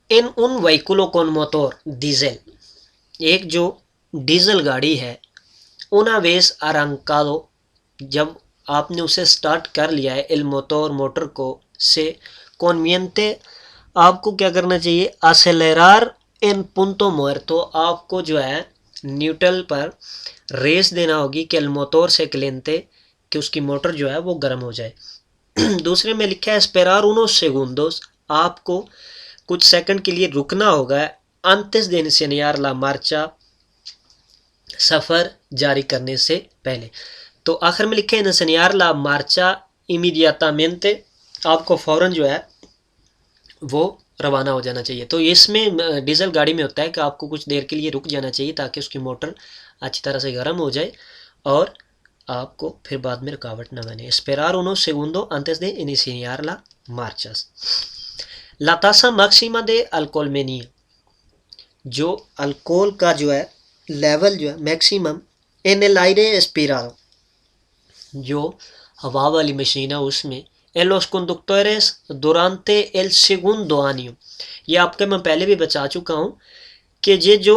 इन उन व्हीकुलों con motor diesel, एक जो डीजल गाड़ी है, una vez arrancado, जब आपने उसे स्टार्ट कर लिया है, el motor मोटर को से conviene, आपको क्या करना चाहिए, acelerar en punto muerto, आपको जो है न्यूट्रल पर रेस देना होगी कि el motor se caliente, कि उसकी मोटर जो है वो गर्म हो जाए। दूसरे में लिखा है esperar unos segundos, आपको कुछ सेकंड के लिए रुकना होगा antes de iniciar la marcha, सफ़र जारी करने से पहले। तो आखिर में लिखे इंसियार ला मार्चा इमीडियाटामेंटे, आपको फ़ौरन जो है वो रवाना हो जाना चाहिए। तो इसमें डीजल गाड़ी में होता है कि आपको कुछ देर के लिए रुक जाना चाहिए ताकि उसकी मोटर अच्छी तरह से गर्म हो जाए और आपको फिर बाद में रुकावट ना बने। esperar unos segundos antes de iniciar la marchas। La tasa máxima de alcoholемia, जो अल्कोहल का जो है लेवल जो है मैक्सिमम इन एल आयरे एस्पिराडो, जो हवा वाली मशीन है उसमें, en los conductores durante el segundo año, ये आपके मैं पहले भी बता चुका हूँ कि ये जो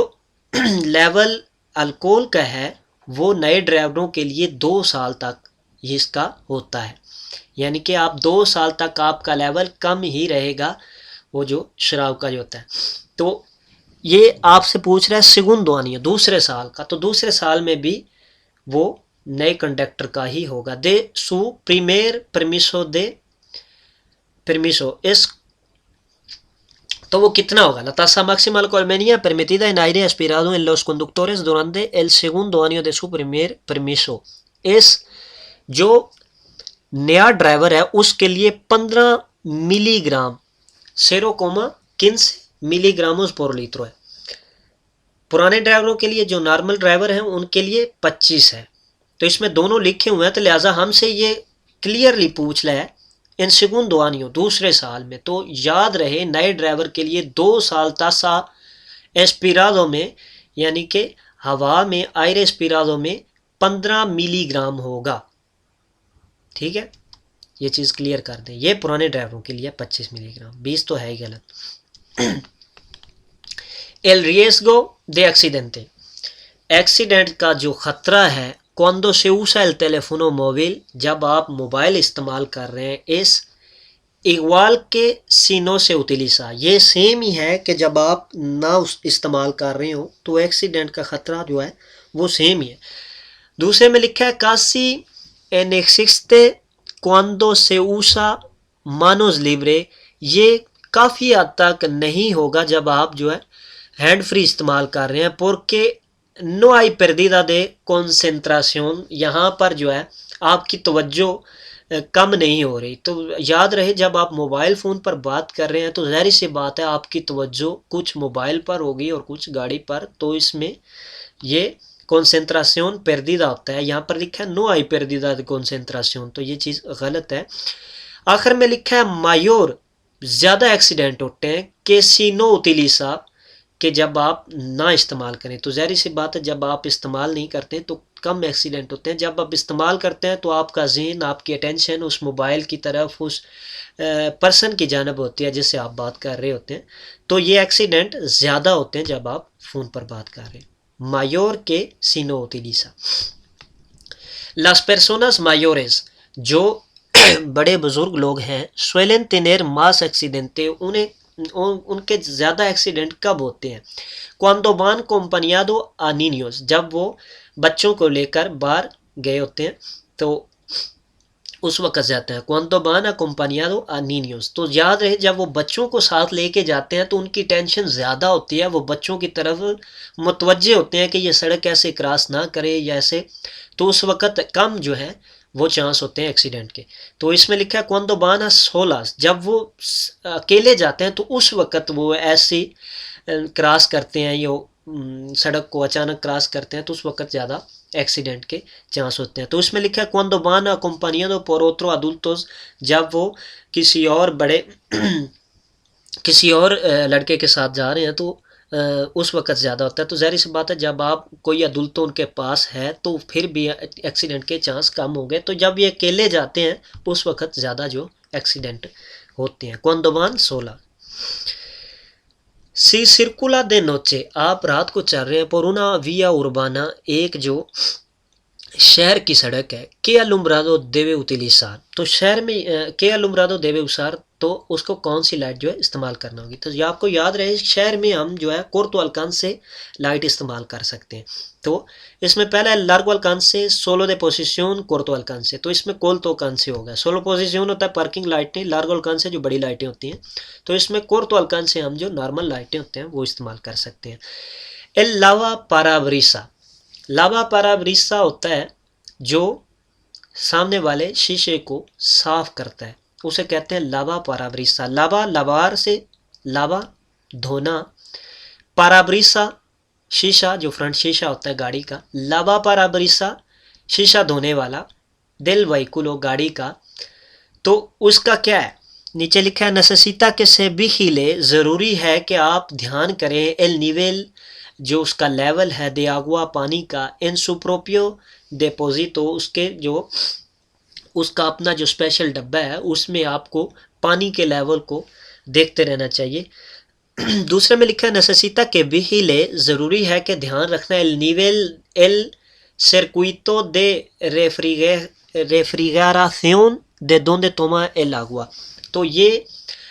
लेवल अल्कोहल का है वो नए ड्राइवरों के लिए 2 साल तक इसका होता है, यानी कि आप 2 साल तक आपका लेवल कम ही रहेगा वो जो शराब का जो होता है। तो ये आपसे पूछ रहा है सेगुंदो आनी है, दूसरे साल का, तो दूसरे साल में भी वो नए कंडक्टर का ही होगा। दे सु प्रीमेर परमिशो दे परमिशो, इस तो वो कितना होगा, la tasa máxima alcoholемia permitida en aire aspirado en los conductores durante el segundo año de su primer permiso, इस जो नया ड्राइवर है उसके लिए 15 मिलीग्राम 0,15 मिलीग्रामोस पर लीटर है। पुराने ड्राइवरों के लिए जो नॉर्मल ड्राइवर हैं उनके लिए 25 है। तो इसमें दोनों लिखे हुए हैं, तो लिहाजा हमसे ये क्लियरली पूछ रहा है इन सेगुंदो आनियो, दूसरे साल में। तो याद रहे नए ड्राइवर के लिए 2 साल तासा एस्पिरादो में, यानी कि हवा में आयरे एस्पिरादो में 15 मिलीग्राम होगा। ठीक है, ये चीज़ क्लियर कर दें। ये पुराने ड्राइवरों के लिए 25 मिलीग्राम, 20 तो है ही गलत। एल रिएस्गो दे एक्सीडेंटे, एक्सीडेंट का जो ख़तरा है cuando se usa el teléfono móvil, जब आप मोबाइल इस्तेमाल कर रहे हैं, इस इक्वाल के सीनो से उतलीसा, ये सेम ही है कि जब आप ना इस्तेमाल कर रहे हो तो एक्सीडेंट का ख़तरा जो है वो सेम ही है। दूसरे में लिखा है कासी en existe cuando se usa manos libre, ये काफ़ी हद तक नहीं होगा जब आप जो है हैंड फ्री इस्तेमाल कर रहे हैं। porque no hay pérdida de concentración, यहाँ पर जो है आपकी तवज्जो कम नहीं हो रही। तो याद रहे जब आप मोबाइल फ़ोन पर बात कर रहे हैं तो ज़ाहिर सी बात है आपकी तवज्जो कुछ मोबाइल पर होगी और कुछ गाड़ी पर, तो इसमें ये कॉन्सेंट्रासियोन पेर्दिदा होता है। यहाँ पर लिखा है नो आई पेर्दिदा de कॉन्सेंट्रासियोन, तो ये चीज़ गलत है। आखिर में लिखा है मायोर, ज़्यादा एक्सीडेंट होते हैं केसिनो उतिलीसा, कि जब आप ना इस्तेमाल करें। तो ज़ाहिर सी बात है जब आप इस्तेमाल नहीं करते तो कम एक्सीडेंट होते हैं। जब आप इस्तेमाल करते हैं तो आपका ज़हन, आपकी अटेंशन उस मोबाइल की तरफ, उस पर्सन की जानब होती है जिससे आप बात कर रहे होते हैं। तो ये एक्सीडेंट ज़्यादा होते हैं जब आप फ़ोन पर बात कर रहे हैं। मायोर के सीनो उतिलीसा, लास पर्सोनास मायोरेस, जो बड़े बुजुर्ग लोग हैं, सुएलेन tener más accidente, उनके ज़्यादा एक्सीडेंट कब होते हैं, cuando van acompañado a niños, जब वो बच्चों को लेकर बाहर गए होते हैं तो उस वक्त जाते हैं। cuando van acompañado a niños, तो याद रहे जब वो बच्चों को साथ लेके जाते हैं तो उनकी टेंशन ज़्यादा होती है, वो बच्चों की तरफ मुतवज्जे होते हैं कि ये सड़क ऐसे क्रॉस ना करे या ऐसे, तो उस वक्त कम जो है वो चांस होते हैं एक्सीडेंट के। तो इसमें लिखा है cuando van a solas, जब वो अकेले जाते हैं तो उस वक्त वो ऐसी क्रॉस करते हैं, ये सड़क को अचानक क्रॉस करते हैं तो उस वक्त ज़्यादा एक्सीडेंट के चांस होते हैं। तो इसमें लिखा है cuando van acompañado por otro adultos, जब वो किसी और बड़े किसी और लड़के के साथ जा रहे हैं तो उस वक्त ज़्यादा होता है। तो ज़ाहिर सी बात है जब आप कोई अदुल्ट तो उनके पास है तो फिर भी एक्सीडेंट के चांस कम हो गए। तो जब ये अकेले जाते हैं उस वक्त ज़्यादा जो एक्सीडेंट होते हैं। cuando van sola, सी सिर्कुला दे नोचे, आप रात को चल रहे हैं, por una vía urbana, एक जो शहर की सड़क है, के अलुम्ब्रादो देवे उतिलिसार, तो शहर में के अलुम्ब्रादो देवे उसार, तो उसको कौन सी लाइट जो है इस्तेमाल करना होगी। तो ये आपको याद रहे, शहर में हम जो है कोर्तो अल्कान से लाइट इस्तेमाल कर सकते हैं। तो इसमें पहला है लार्गो अल्कान से, सोलो दे पोजिशन कोर्तो अल्कान से, तो इसमें कोल्तो अल्कान से होगा। सोलो पोजिशन होता है पार्किंग लाइटें, लार्गो अल्कान से जो बड़ी लाइटें होती हैं, तो इसमें कोर्तो अल्कान से हम जो नॉर्मल लाइटें होते हैं वो इस्तेमाल कर सकते हैं। एल लावा पाराब्रिसा, लावा पाराब्रिसा होता है जो सामने वाले शीशे को साफ करता है, उसे कहते हैं लावा पाराब्रिसा। लावा लवार से लावा धोना, पाराब्रिसा शीशा जो फ्रंट शीशा होता है गाड़ी का, लावा पाराब्रिसा शीशा धोने वाला, दिल वहीकुलो गाड़ी का। तो उसका क्या है, नीचे लिखा है नेसेसिटा के से भी हिले, ज़रूरी है कि आप ध्यान करें, एल निवेल जो उसका लेवल है, दे आगुआ पानी का, इन सुप्रोपियो डिपोजिटो उसके जो उसका अपना जो स्पेशल डब्बा है उसमें आपको पानी के लेवल को देखते रहना चाहिए। दूसरे में लिखा है नेसेसिटा के विहिले, ज़रूरी है कि ध्यान रखना, एल निवेल एल सर्कुइतो दे रेफ्रिगरासियोन दे दोंदे तोमा एल आगुआ, तो ये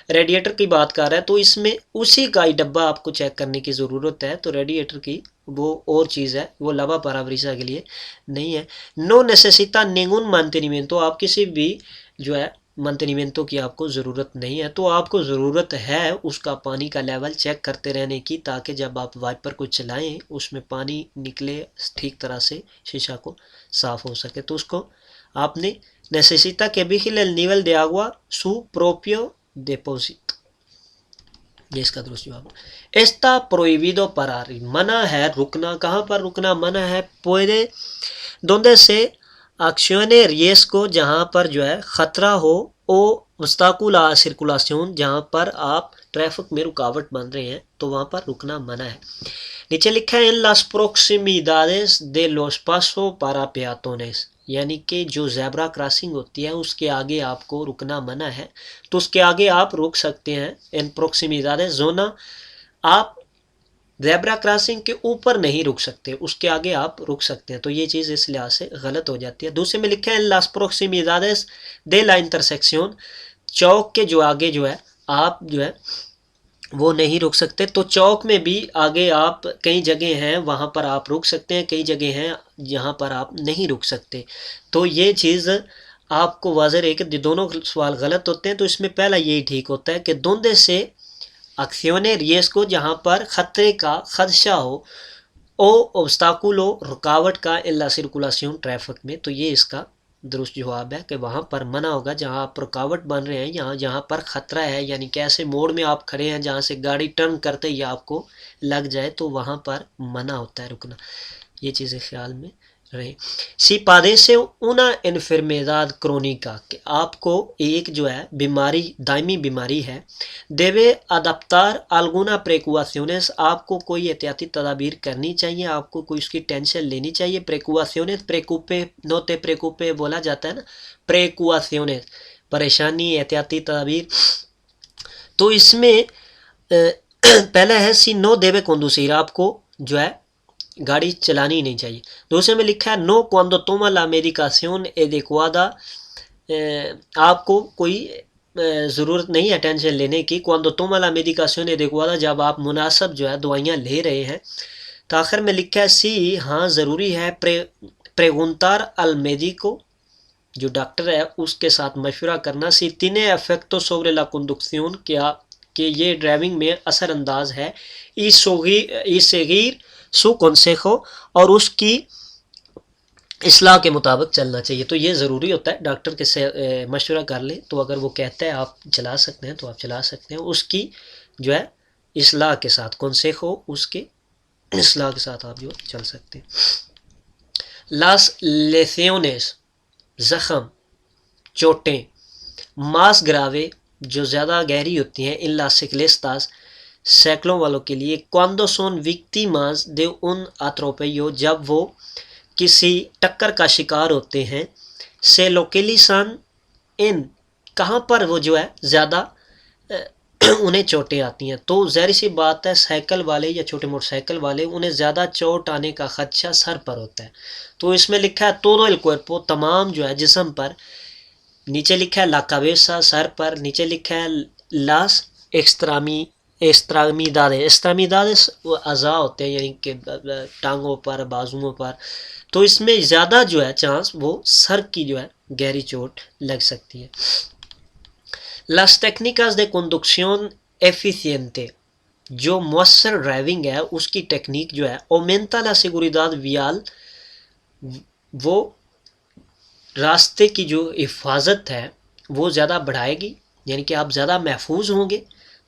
रेडिएटर की बात कर रहा है, तो इसमें उसी का ही डब्बा आपको चेक करने की ज़रूरत है। तो रेडिएटर की वो और चीज़ है, वो लावा पाराब्रिसा के लिए नहीं है। नो नेसेसिटा निंगुन mantenimiento, आप किसी भी जो है mantenimiento की आपको ज़रूरत नहीं है। तो आपको ज़रूरत है उसका पानी का लेवल चेक करते रहने की, ताकि जब आप वाइपर को चलाएं उसमें पानी निकले ठीक तरह से, शीशा को साफ़ हो सके। तो उसको आपने नेसेसिटा के vigile el nivel de agua su propio depósito, ये इसका दुरुस्त जवाब। एस्ता प्रोहिबिdo parar, मना है रुकना, कहाँ पर रुकना मना है, puede donde से accione riesgo, जहाँ पर जो है ख़तरा हो, ओ obstáculo a circulación, जहाँ पर आप ट्रैफिक में रुकावट बन रहे हैं, तो वहाँ पर रुकना मना है। नीचे लिखा है en las proximidades de los pasos para peatones, यानी कि जो ज़ेब्रा क्रॉसिंग होती है उसके आगे आपको रुकना मना है, तो उसके आगे आप रुक सकते हैं। इन प्रोक्सिमिडादेस जोना, आप ज़ेब्रा क्रॉसिंग के ऊपर नहीं रुक सकते, उसके आगे आप रुक सकते हैं। तो ये चीज़ इस लिहाज से गलत हो जाती है। दूसरे में लिखा है लास प्रोक्सिमिडादेस दे ला इंटरसेक्शन, चौक के जो आगे जो है आप जो है वो नहीं रुक सकते। तो चौक में भी आगे आप कई जगह हैं वहाँ पर आप रुक सकते हैं, कई जगह हैं जहाँ पर आप नहीं रुक सकते। तो ये चीज़ आपको वाज़ेह है कि दोनों सवाल गलत होते हैं। तो इसमें पहला यही ठीक होता है कि दोंदे से अक्सियोने रियस को, जहाँ पर ख़तरे का खदशा हो, ओ ऑब्स्टाकुलो रुकावट का, इल्ला सर्कुलेशन ट्रैफिक में, तो ये इसका दुरुस्त जवाब है कि वहाँ पर मना होगा जहाँ आप रुकावट बन रहे हैं, यहाँ जहाँ पर ख़तरा है, यानी कि ऐसे मोड़ में आप खड़े हैं जहाँ से गाड़ी टर्न करते ही आपको लग जाए, तो वहाँ पर मना होता है रुकना। ये चीज़ें ख्याल में रहे। सी पादेसे una enfermedad crónica, कि आपको एक जो है बीमारी, दायमी बीमारी है, देवे adaptar alguna precauciones, आपको कोई एहतियाती तदाबीर करनी चाहिए, आपको कोई उसकी टेंशन लेनी चाहिए। precauciones, preocupe no te preocupe बोला जाता है ना, precauciones परेशानी, एहतियाती तदाबीर। तो इसमें पहला है सी नो देवे conducir, आपको जो है गाड़ी चलानी नहीं चाहिए। दूसरे में लिखा है no cuando toma la medicación adecuada, आपको कोई ज़रूरत नहीं है टेंशन लेने की। cuando toma la medicación adecuada, जब आप मुनासिब जो है दवाइयाँ ले रहे हैं। तो आखिर में लिखा है सी, हाँ ज़रूरी है preguntar al médico, जो डॉक्टर है उसके साथ मशवरा करना। सी tiene efecto sobre la conducción, क्या कि ये ड्राइविंग में असरअंदाज है। y seguir su consejo, और उसकी इस्लाह के मुताबिक चलना चाहिए। तो ये ज़रूरी होता है, डॉक्टर के से मशवरा कर लें, तो अगर वो कहता है आप चला सकते हैं तो आप चला सकते हैं, उसकी जो है इस्लाह के साथ, consejo उसके इस्लाह के साथ आप जो चल सकते हैं। las lesiones, ज़ख़म, चोटें, más grave, जो ज़्यादा गहरी होती हैं, इन las ciclistas, सैकड़ों वालों के लिए, cuando son víctimas de un atropello, जब वो किसी टक्कर का शिकार होते हैं, से localizan in, कहाँ पर वो जो है ज़्यादा उन्हें चोटें आती हैं। तो ज़ाहिर सी बात है साइकिल वाले या छोटे मोटरसाइकिल वाले उन्हें ज़्यादा चोट आने का खदशा सर पर होता है। तो इसमें लिखा है todo el cuerpo, तमाम जो है जिस्म पर, नीचे लिखा है la cabeza सर पर, नीचे लिखा है las extremidades, extremidades वो अज़ा होते हैं यानी कि टांगों पर, बाजुओं पर। तो इसमें ज़्यादा जो है चांस वो सर की जो है गहरी चोट लग सकती है। Las técnicas de conducción eficiente, जो मौसर ड्राइविंग है उसकी टेक्निक जो है aumenta la seguridad vial, वो रास्ते की जो हिफाजत है वो ज़्यादा बढ़ाएगी, यानी कि आप ज़्यादा महफूज होंगे।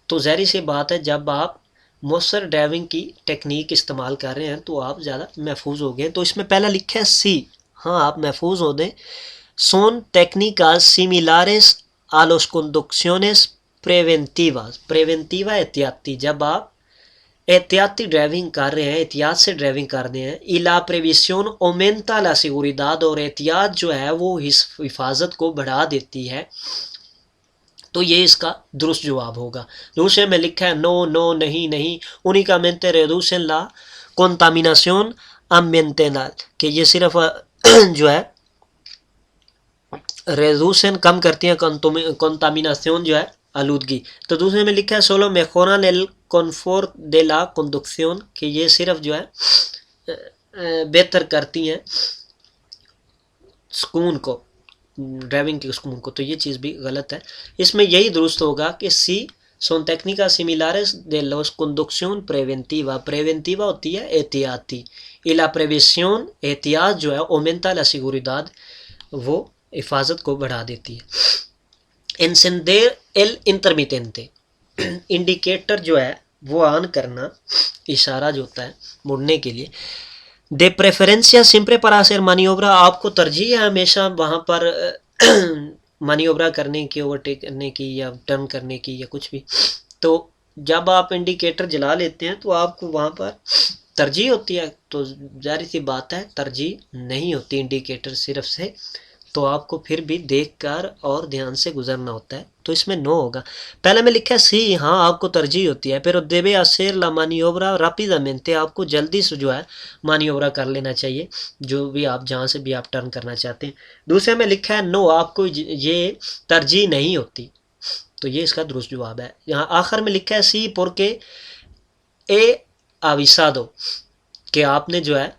तो ज़ाहिर सी बात है जब आप मौसर ड्राइविंग की टेक्निक इस्तेमाल कर रहे हैं तो आप ज़्यादा महफूज हो गए। तो इसमें पहला लिखा है सी, हाँ आप महफूज हो दें। son técnicas similares a las conducciones preventivas, प्रेवेंटिवा एहतियाती, जब आप एहतियाती ड्राइविंग कर रहे हैं, एहतियात से ड्राइविंग कर रहे हैं। y la previsión aumenta la seguridad, और एहतियात जो है वो हिफाजत को बढ़ा देती है। तो ये इसका दुरुस्त जवाब होगा। दूसरे में लिखा है नो नो नहीं नहीं, únicamente reducen la contaminación ambiental, कि ये सिर्फ जो है रेडूसन कम करती हैं कंटामिनाción जो है आलूदगी। तो दूसरे में लिखा है solo mejoran el confort de la conducción, कि ये सिर्फ जो है बेहतर करती हैं सुकून को, ड्राइविंग के सुकून को। तो ये चीज़ भी गलत है। इसमें यही दुरुस्त होगा कि सी son técnicas similares de la conducción preventiva, प्रेवेंटिवा होती है एहतियाती, y la previsión एहतियात जो है aumenta la seguridad, वो हिफाजत को बढ़ा देती है। encender el intermitente, इंडिकेटर जो है वो ऑन करना, इशारा जो होता है मुड़ने के लिए। de preferencia siempre para hacer maniobra, आपको तरजीह है हमेशा वहाँ पर मानियोब्रा करने की, ओवरटेक करने की या टर्न करने की या कुछ भी। तो जब आप इंडिकेटर जला लेते हैं तो आपको वहाँ पर तरजीह होती है। तो जाहिर सी बात है तरजीह नहीं होती इंडिकेटर सिर्फ से, तो आपको फिर भी देखकर और ध्यान से गुजरना होता है। तो इसमें नो होगा। पहले में लिखा है सी, हाँ आपको तरजीह होती है। फिर debe hacer la maniobra rápidamente, आपको जल्दी से जो है मानियोब्रा कर लेना चाहिए, जो भी आप जहाँ से भी आप टर्न करना चाहते हैं। दूसरे में लिखा है नो, आपको ये तरजीह नहीं होती। तो ये इसका दुरुस्त जवाब है। यहाँ आखिर में लिखा है सी porque he avisado, कि आपने जो है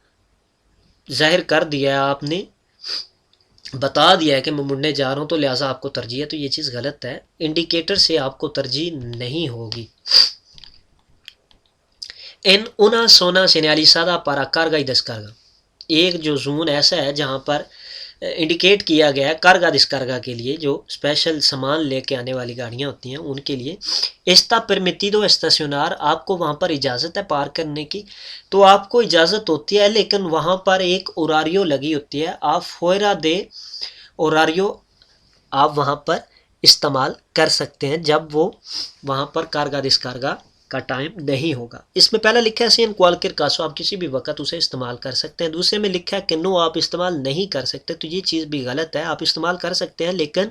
जाहिर कर दिया है, आपने बता दिया है कि मैं मुड़ने जा रहा हूँ, तो लिहाजा आपको तरजीह है। तो ये चीज़ गलत है, इंडिकेटर से आपको तरजीह नहीं होगी। en una zona señalizada para carga y descarga, एक जो जोन ऐसा है जहाँ पर इंडिकेट किया गया है कार्गा डिस्कार्गा के लिए, जो स्पेशल सामान लेके आने वाली गाड़ियाँ होती हैं उनके लिए। está permitido estacionar, आपको वहाँ पर इजाज़त है पार्क करने की। तो आपको इजाज़त होती है, लेकिन वहाँ पर एक ओरारियो लगी होती है। आप fuera de ओरारियो आप वहाँ पर इस्तेमाल कर सकते हैं जब वो वहाँ पर कार्गा डिस्कार्गा का टाइम नहीं होगा। इसमें पहला लिखा है सी क्वालिकर कासो, आप किसी भी वक्त उसे इस्तेमाल कर सकते हैं। दूसरे में लिखा है कि नो, आप इस्तेमाल नहीं कर सकते। तो ये चीज़ भी गलत है, आप इस्तेमाल कर सकते हैं लेकिन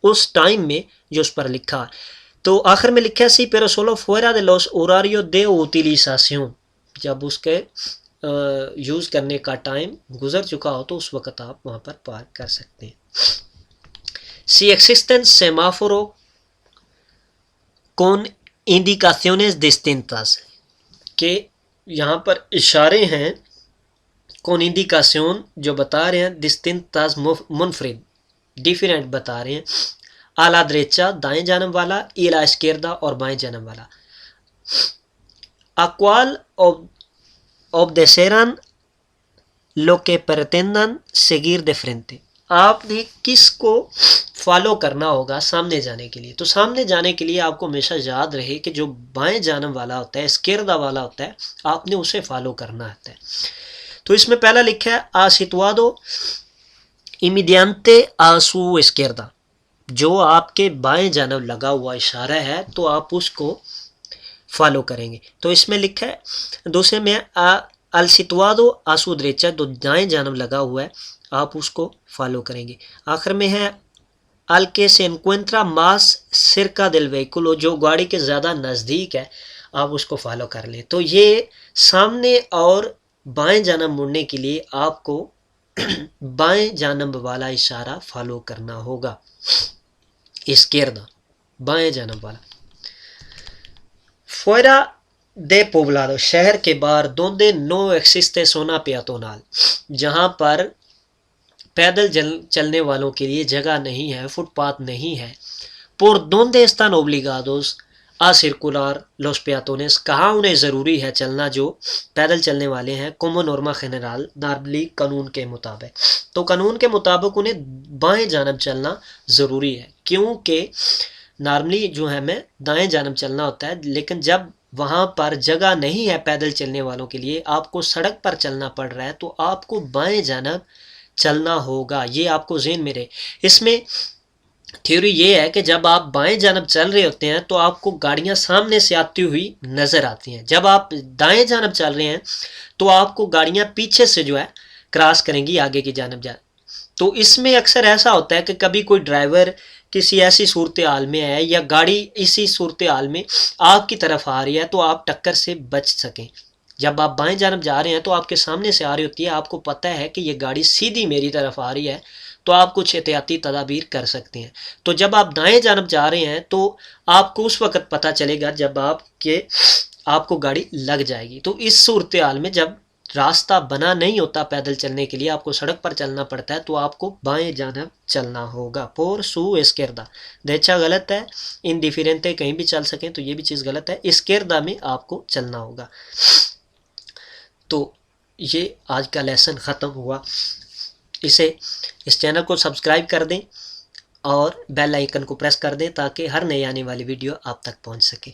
उस टाइम में जो उस पर लिखा। तो आखिर में लिखा है सी pero solo fuera de los horarios de utilización, जब उसके यूज़ करने का टाइम गुजर चुका हो तो उस वक्त आप वहाँ पर पार्क कर सकते हैं। si existen semáforos con indicaciones distintas, के यहाँ पर इशारे हैं con indicación जो बता रहे हैं distintas मुनफरिद, डिफरेंट बता रहे हैं। a la derecha दाएं जानब वाला, y a la izquierda और बाएं जानब वाला। a cual obedecerán lo que pretendan seguir de frente, आपने किसको फॉलो करना होगा सामने जाने के लिए। तो सामने जाने के लिए आपको हमेशा याद रहे कि जो बाएं जानब वाला होता है, izquierda वाला होता है, आपने उसे फॉलो करना होता है। तो इसमें पहला लिखा है a situado inmediante a su izquierda, जो आपके बाएं जानब लगा हुआ इशारा है तो आप उसको फॉलो करेंगे। तो इसमें लिखा है दूसरे में al situado a su derecha, तो दाएं जानब लगा हुआ है आप उसको फॉलो करेंगे। आखिर में है al que se encuentra más cerca del vehículo, जो गाड़ी के ज़्यादा नज़दीक है आप उसको फॉलो कर लें। तो ये सामने और बाएं जानब मुड़ने के लिए आपको बाएं जानब वाला इशारा फॉलो करना होगा। izquierda, बाएं जानब वाला। fuera de poblado, शहर के बाहर, donde no existe zona peatonal, जहाँ पर पैदल चलने वालों के लिए जगह नहीं है, फुटपाथ नहीं है। por donde están obligados a circular los peatones, कहाँ उन्हें ज़रूरी है चलना जो पैदल चलने वाले हैं। como norma general, नॉर्मली कानून के मुताबिक। तो कानून के मुताबिक उन्हें बाएं जानब चलना ज़रूरी है, क्योंकि नॉर्मली जो है हमें दाएं जानब चलना होता है, लेकिन जब वहाँ पर जगह नहीं है पैदल चलने वालों के लिए, आपको सड़क पर चलना पड़ रहा है, तो आपको बाएं जानब चलना होगा। ये आपको ज़हन में रहे। इसमें थ्योरी ये है कि जब आप बाएं जानब चल रहे होते हैं तो आपको गाड़ियां सामने से आती हुई नज़र आती हैं। जब आप दाएं जानब चल रहे हैं तो आपको गाड़ियां पीछे से जो है क्रॉस करेंगी आगे की जानब जा। तो इसमें अक्सर ऐसा होता है कि कभी कोई ड्राइवर किसी ऐसी सूरत हाल में है या गाड़ी इसी सूरत हाल में आपकी तरफ आ रही है तो आप टक्कर से बच सकें। जब आप बाएं जानब जा रहे हैं तो आपके सामने से आ रही होती है, आपको पता है कि ये गाड़ी सीधी मेरी तरफ आ रही है, तो आप कुछ एहतियाती तदाबीर कर सकते हैं। तो जब आप दाएं जानब जा रहे हैं तो आपको उस वक़्त पता चलेगा जब आपको गाड़ी लग जाएगी। तो इस सूरत हाल में जब रास्ता बना नहीं होता पैदल चलने के लिए, आपको सड़क पर चलना पड़ता है, तो आपको बाएं जानब चलना होगा। por su izquierda, देचा गलत है, इंडिफरेंटे कहीं भी चल सकें तो ये भी चीज़ गलत है। izquierda में आपको चलना होगा। तो ये आज का लेसन ख़त्म हुआ। इस चैनल को सब्सक्राइब कर दें और बेल आइकन को प्रेस कर दें ताकि हर नई आने वाली वीडियो आप तक पहुंच सके।